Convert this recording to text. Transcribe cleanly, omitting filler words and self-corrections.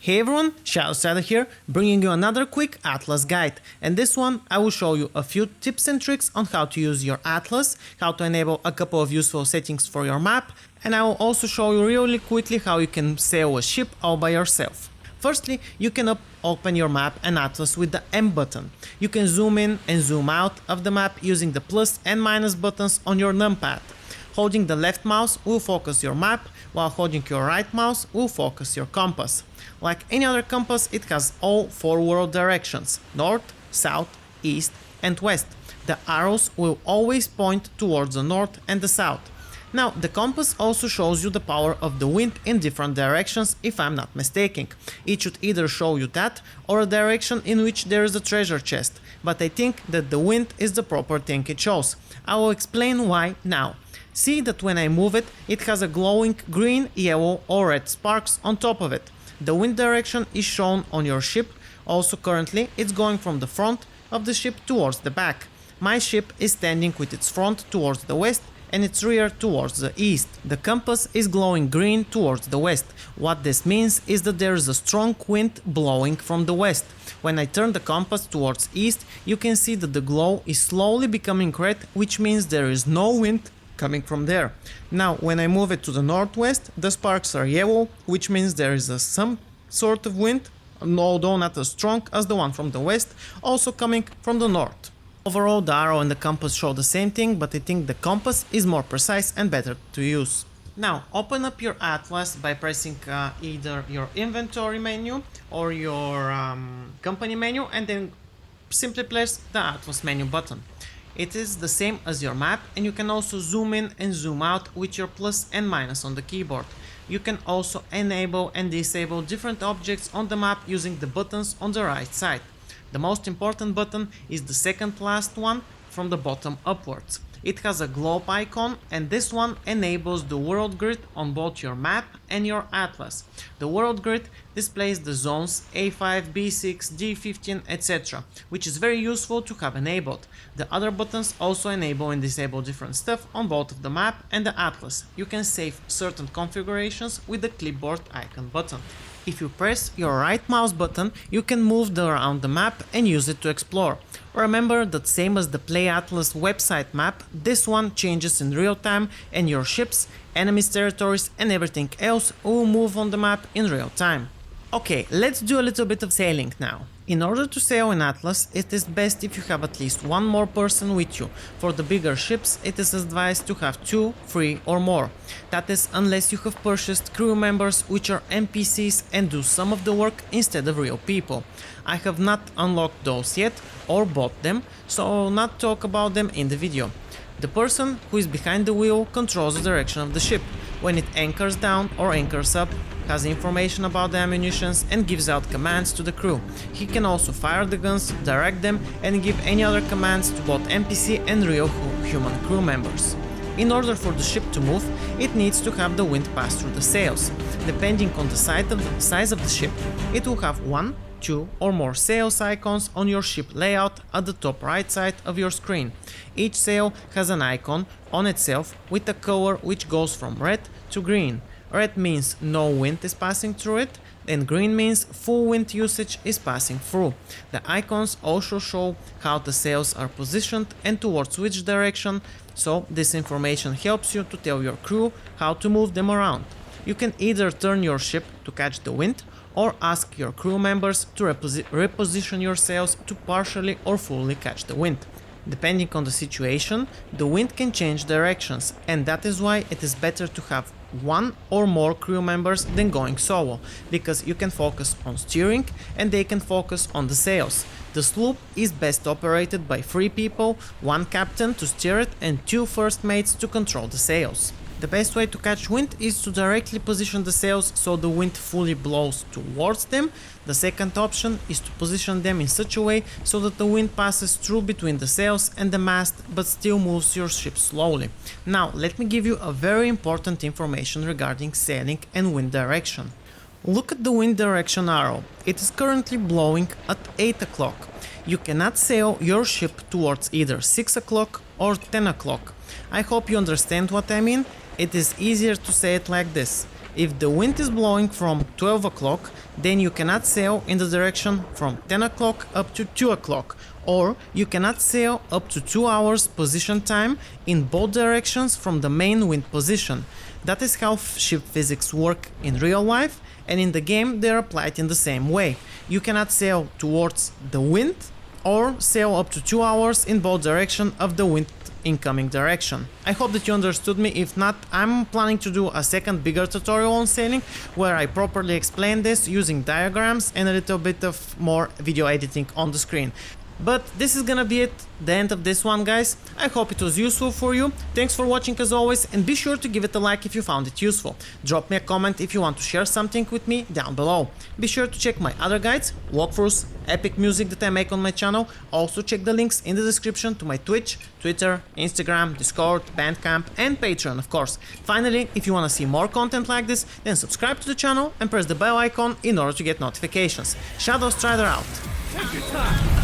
Hey everyone, Shadow here, bringing you another quick Atlas guide. And this one I will show you a few tips and tricks on how to use your Atlas, how to enable a couple of useful settings for your map, and I will also show you really quickly how you can sail a ship all by yourself. Firstly, you can open your map and Atlas with the M button. You can zoom in and zoom out of the map using the plus and minus buttons on your numpad. Holding the left mouse will focus your map, while holding your right mouse will focus your compass. Like any other compass, it has all four world directions: north, south, east and west. The arrows will always point towards the north and the south. Now, the compass also shows you the power of the wind in different directions, if I'm not mistaken. It should either show you that or a direction in which there is a treasure chest, but I think that the wind is the proper thing it shows. I will explain why now. See that when I move it, it has a glowing green, yellow or red sparks on top of it. The wind direction is shown on your ship. Also currently it's going from the front of the ship towards the back. My ship is standing with its front towards the west and its rear towards the east. The compass is glowing green towards the west. What this means is that there is a strong wind blowing from the west. When I turn the compass towards east, you can see that the glow is slowly becoming red, which means there is no wind coming from there. Now, when I move it to the northwest, the sparks are yellow, which means there is some sort of wind, although not as strong as the one from the west, also coming from the north. Overall, the arrow and the compass show the same thing, but I think the compass is more precise and better to use. Now, open up your Atlas by pressing either your inventory menu or your company menu, and then simply press the Atlas menu button. It is the same as your map, and you can also zoom in and zoom out with your plus and minus on the keyboard. You can also enable and disable different objects on the map using the buttons on the right side. The most important button is the second last one from the bottom upwards. It has a globe icon, and this one enables the world grid on both your map and your Atlas. The world grid displays the zones A5, B6, D15, etc., which is very useful to have enabled. The other buttons also enable and disable different stuff on both of the map and the Atlas. You can save certain configurations with the clipboard icon button. If you press your right mouse button, you can move around the map and use it to explore. Remember that same as the Play Atlas website map, this one changes in real time, and your ships, enemies' territories and everything else will move on the map in real time. Okay, let's do a little bit of sailing now. In order to sail in Atlas, it is best if you have at least one more person with you. For the bigger ships, it is advised to have 2, 3 or more. That is, unless you have purchased crew members which are NPCs and do some of the work instead of real people. I have not unlocked those yet or bought them, so I will not talk about them in the video. The person who is behind the wheel controls the direction of the ship. When it anchors down or anchors up, has information about the ammunitions and gives out commands to the crew. He can also fire the guns, direct them and give any other commands to both NPC and real human crew members. In order for the ship to move, it needs to have the wind pass through the sails. Depending on the size of the ship, it will have 1, 2 or more sails icons on your ship layout at the top right side of your screen. Each sail has an icon on itself with a color which goes from red to green. Red means no wind is passing through it, and green means full wind usage is passing through. The icons also show how the sails are positioned and towards which direction, so this information helps you to tell your crew how to move them around. You can either turn your ship to catch the wind or ask your crew members to reposition your sails to partially or fully catch the wind. Depending on the situation, the wind can change directions, and that is why it is better to have 1 or more crew members than going solo, because you can focus on steering and they can focus on the sails. The sloop is best operated by 3 people, 1 captain to steer it and 2 first mates to control the sails. The best way to catch wind is to directly position the sails so the wind fully blows towards them. The second option is to position them in such a way so that the wind passes through between the sails and the mast but still moves your ship slowly. Now, let me give you a very important information regarding sailing and wind direction. Look at the wind direction arrow. It is currently blowing at 8 o'clock. You cannot sail your ship towards either 6 o'clock or 10 o'clock. I hope you understand what I mean. It is easier to say it like this. If the wind is blowing from 12 o'clock, then you cannot sail in the direction from 10 o'clock up to 2 o'clock, or you cannot sail up to 2 hours position time in both directions from the main wind position. That is how ship physics work in real life, and in the game they are applied in the same way. You cannot sail towards the wind or sail up to 2 hours in both directions of the wind incoming direction. I hope that you understood me. If not, I'm planning to do a second bigger tutorial on sailing where I properly explain this using diagrams and a little bit of more video editing on the screen. But this is gonna be it, the end of this one, guys. I hope it was useful for you. Thanks for watching as always, and be sure to give it a like if you found it useful. Drop me a comment if you want to share something with me down below. Be sure to check my other guides, walkthroughs, epic music that I make on my channel. Also check the links in the description to my Twitch, Twitter, Instagram, Discord, Bandcamp and Patreon, of course. Finally, if you want to see more content like this, then subscribe to the channel and press the bell icon in order to get notifications. Shadow Strider out. Take your time.